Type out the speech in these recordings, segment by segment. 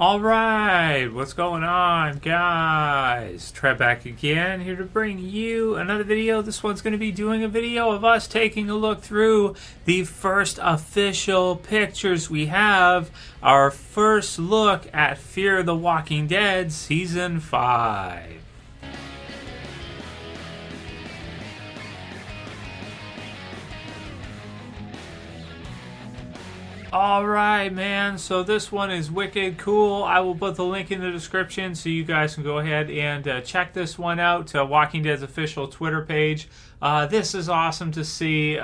Alright, what's going on, guys? Trev back again, here to bring you another video. This one's going to be doing a video of us taking a look through the first official pictures we have. Our first look at Fear the Walking Dead Season 5. Alright, man, so this one is wicked cool. I will put the link in the description so you guys can go ahead and check this one out. Walking Dead's official Twitter page. This is awesome to see.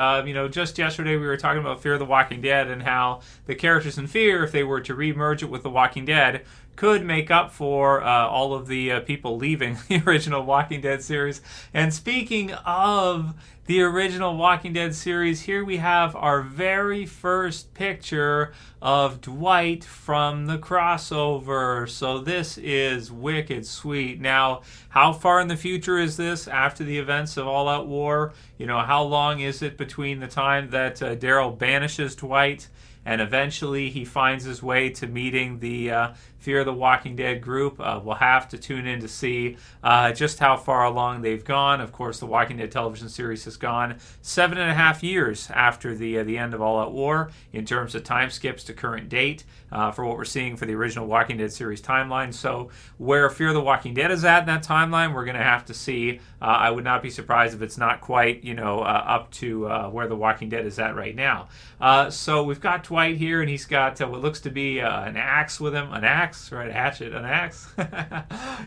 Just yesterday we were talking about Fear the Walking Dead and how the characters in Fear, if they were to re-merge it with The Walking Dead, could make up for all of the people leaving the original Walking Dead series. And speaking of the original Walking Dead series, here we have our very first picture of Dwight from the crossover. So this is wicked sweet. Now, how far in the future is this after the events of All Out War? You know, how long is it between the time that Daryl banishes Dwight and eventually he finds his way to meeting the Fear the Walking Dead group? We'll have to tune in to see just how far along they've gone. Of course, the Walking Dead television series has gone 7.5 years after the end of All Out War in terms of time skips to current date for what we're seeing for the original Walking Dead series timeline. So where Fear the Walking Dead is at in that timeline, we're going to have to see. I would not be surprised if it's not quite, up to where the Walking Dead is at right now. So we've got Dwight here, and he's got what looks to be an axe with him. An axe, right? A hatchet, an axe.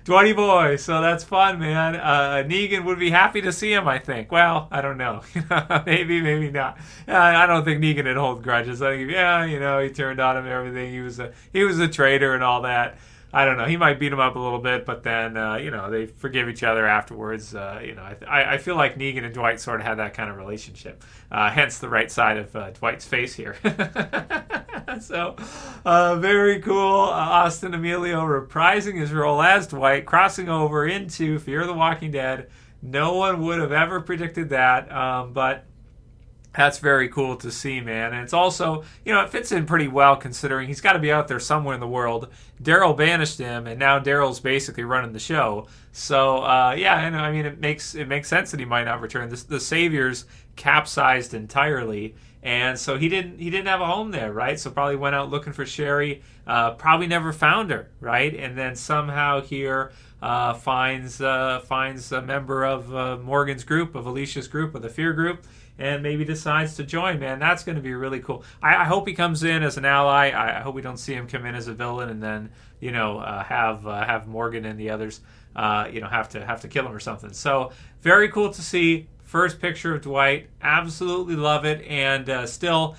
Dwighty boy. So that's fun, man. Negan would be happy to see him, I think. Well, I don't know. Maybe, maybe not. I don't think Negan would hold grudges. I think, he turned on him and everything. He was a traitor and all that. I don't know. He might beat him up a little bit, but then, they forgive each other afterwards. I feel like Negan and Dwight sort of had that kind of relationship. Hence the right side of Dwight's face here. So, very cool. Austin Emilio reprising his role as Dwight, crossing over into Fear the Walking Dead. No one would have ever predicted that, but that's very cool to see, man. And it's also, it fits in pretty well considering he's got to be out there somewhere in the world. Daryl banished him, and now Daryl's basically running the show. So, it makes sense that he might not return. The Saviors capsized entirely, and so he didn't have a home there, right? So probably went out looking for Sherry. Probably never found her, right? And then somehow here finds a member of Morgan's group, of Alicia's group, of the Fear group, and maybe decides to join, man. That's going to be really cool. I hope he comes in as an ally. I hope we don't see him come in as a villain and then, have Morgan and the others, have to kill him or something. So very cool to see. First picture of Dwight. Absolutely love it. And still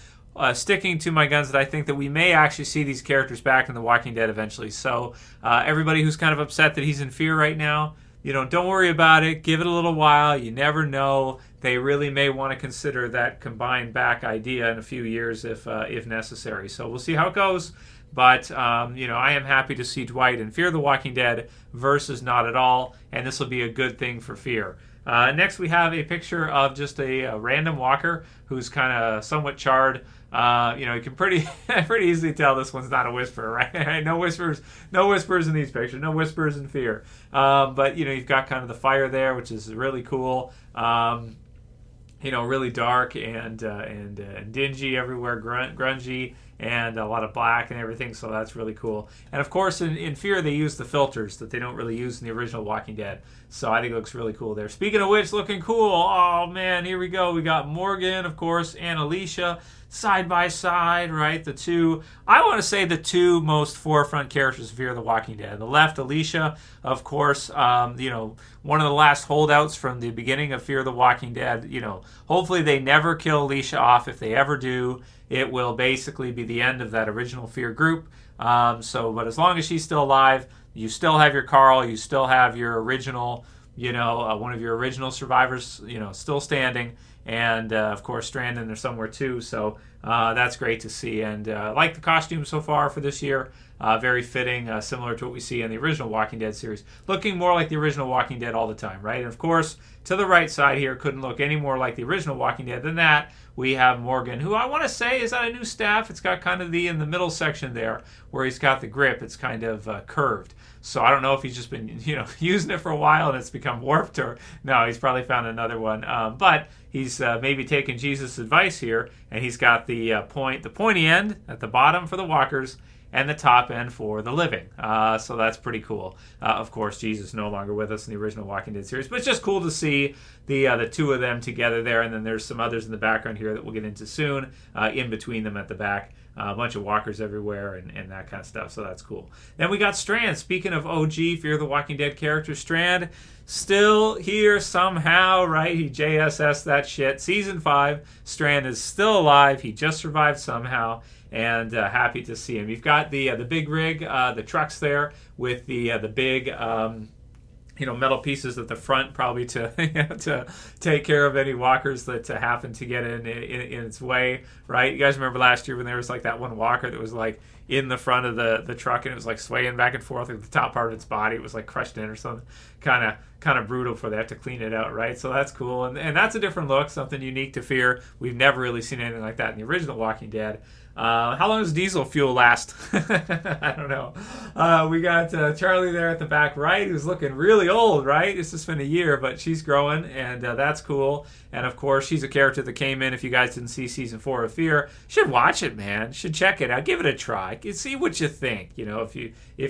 sticking to my guns that I think that we may actually see these characters back in The Walking Dead eventually. So everybody who's kind of upset that he's in Fear right now, don't worry about it. Give it a little while. You never know. They really may want to consider that combined back idea in a few years if necessary. So we'll see how it goes. But, I am happy to see Dwight in Fear the Walking Dead versus not at all. And this will be a good thing for Fear. Next, we have a picture of just a random walker who's kind of somewhat charred. You can pretty easily tell this one's not a whisperer, right? No whispers in these pictures. No whispers in Fear. But you've got kind of the fire there, which is really cool. Really dark and dingy everywhere, grungy, and a lot of black and everything, so that's really cool. And of course, in Fear, they use the filters that they don't really use in the original Walking Dead, so I think it looks really cool there. Speaking of which, looking cool, oh man, here we go. We got Morgan, of course, and Alicia side by side, right? The two most forefront characters of Fear the Walking Dead. On the left, Alicia, of course, one of the last holdouts from the beginning of Fear the Walking Dead. Hopefully they never kill Alicia off. If they ever do, it will basically be the end of that original Fear group. But as long as she's still alive, you still have your Carl, you still have your original, one of your original survivors, still standing. And, of course, Strand in there somewhere, too. So that's great to see. And I like the costume so far for this year. Very fitting, similar to what we see in the original Walking Dead series. Looking more like the original Walking Dead all the time, right? And of course, to the right side here, couldn't look any more like the original Walking Dead than that. We have Morgan, who I want to say is on a new staff. It's got kind of in the middle section there where he's got the grip. It's kind of curved. So I don't know if he's just been, using it for a while and it's become warped, or no, he's probably found another one. But he's maybe taken Jesus' advice here, and he's got the pointy end at the bottom for the walkers, and the top end for the living. So that's pretty cool. Of course, Jesus no longer with us in the original Walking Dead series, but it's just cool to see the two of them together there, and then there's some others in the background here that we'll get into soon, in between them at the back. A bunch of walkers everywhere and that kind of stuff, so that's cool. Then we got Strand. Speaking of OG Fear the Walking Dead character, Strand still here somehow, right? He JSS that shit. Season 5, Strand is still alive. He just survived somehow, and happy to see him. You've got the big rig, the trucks there with the big metal pieces at the front, probably to to take care of any walkers that happen to get in its way, right? You guys remember last year when there was like that one walker that was like in the front of the truck, and it was like swaying back and forth with the top part of its body. It was like crushed in or something. Kind of brutal for that to clean it out, right? So that's cool, and that's a different look, something unique to Fear. We've never really seen anything like that in the original Walking Dead. How long does diesel fuel last? I don't know. We got Charlie there at the back right, who's looking really old, right? It's just been a year, but she's growing, and that's cool. And of course, she's a character that came in. If you guys didn't see season 4 of Fear, you should watch it, man. Should check it out. Give it a try. See what you think. If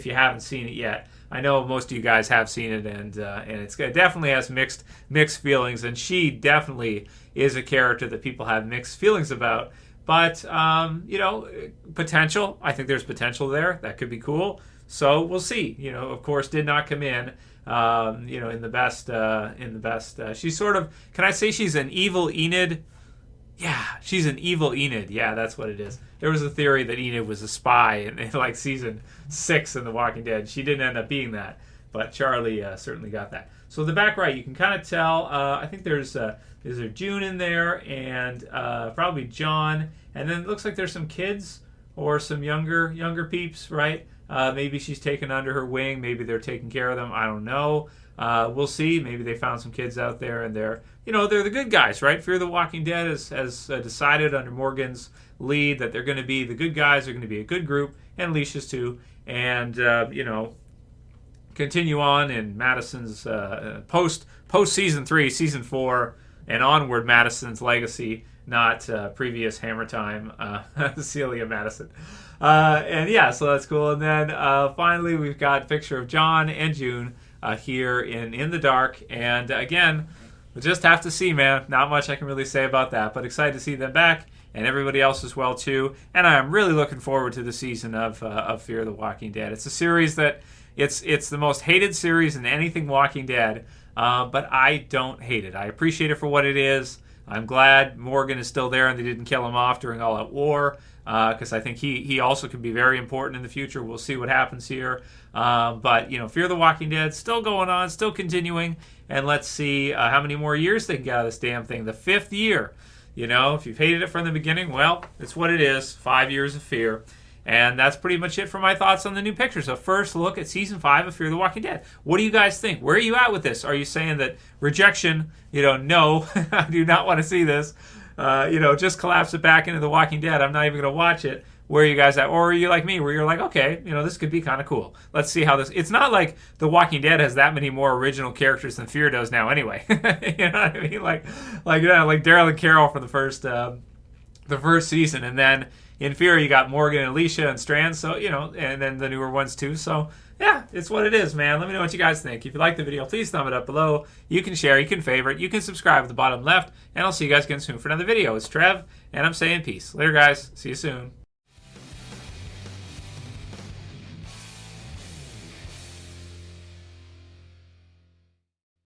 you haven't seen it yet. I know most of you guys have seen it, and it definitely has mixed feelings. And she definitely is a character that people have mixed feelings about. But, potential. I think there's potential there. That could be cool. So we'll see. Of course, did not come in, in the best. She's sort of, can I say she's an evil Enid? Yeah, she's an evil Enid. Yeah, that's what it is. There was a theory that Enid was a spy in like season 6 in The Walking Dead. She didn't end up being that, but Charlie certainly got that. So the back right, you can kind of tell. I think is there June in there, and probably John, and then it looks like there's some kids or some younger peeps, right? Maybe she's taken under her wing. Maybe they're taking care of them. I don't know. We'll see. Maybe they found some kids out there, and they're the good guys, right? Fear the Walking Dead has decided under Morgan's lead that they're going to be the good guys. They're going to be a good group, and Alicia's too, and continue on in Madison's post season 3, season 4, and onward Madison's legacy, not previous Hammer Time Celia Madison. So that's cool. And then finally we've got a picture of John and June here in the dark. And again, we'll just have to see, man. Not much I can really say about that, but excited to see them back, and everybody else as well too. And I'm really looking forward to the season of Fear the Walking Dead. It's a series that it's the most hated series in anything Walking Dead, but I don't hate it. I appreciate it for what it is. I'm glad Morgan is still there and they didn't kill him off during All Out War, because I think he also can be very important in the future. We'll see what happens here. But Fear the Walking Dead still going on, still continuing, and let's see how many more years they can get out of this damn thing. The 5th year. If you've hated it from the beginning, well, it's what it is. 5 years of Fear. And that's pretty much it for my thoughts on the new picture. So first look at Season 5 of Fear the Walking Dead. What do you guys think? Where are you at with this? Are you saying that rejection, no, I do not want to see this. Just collapse it back into The Walking Dead. I'm not even going to watch it. Where are you guys at? Or are you like me, where you're like, okay, this could be kind of cool. Let's see how this... It's not like The Walking Dead has that many more original characters than Fear does now anyway. You know what I mean? Like Daryl and Carol for the first season, and then in Fear, you got Morgan and Alicia and Strand, so, and then the newer ones too. So, yeah, it's what it is, man. Let me know what you guys think. If you like the video, please thumb it up below. You can share, you can favorite, you can subscribe at the bottom left, and I'll see you guys again soon for another video. It's Trev, and I'm saying peace. Later, guys. See you soon.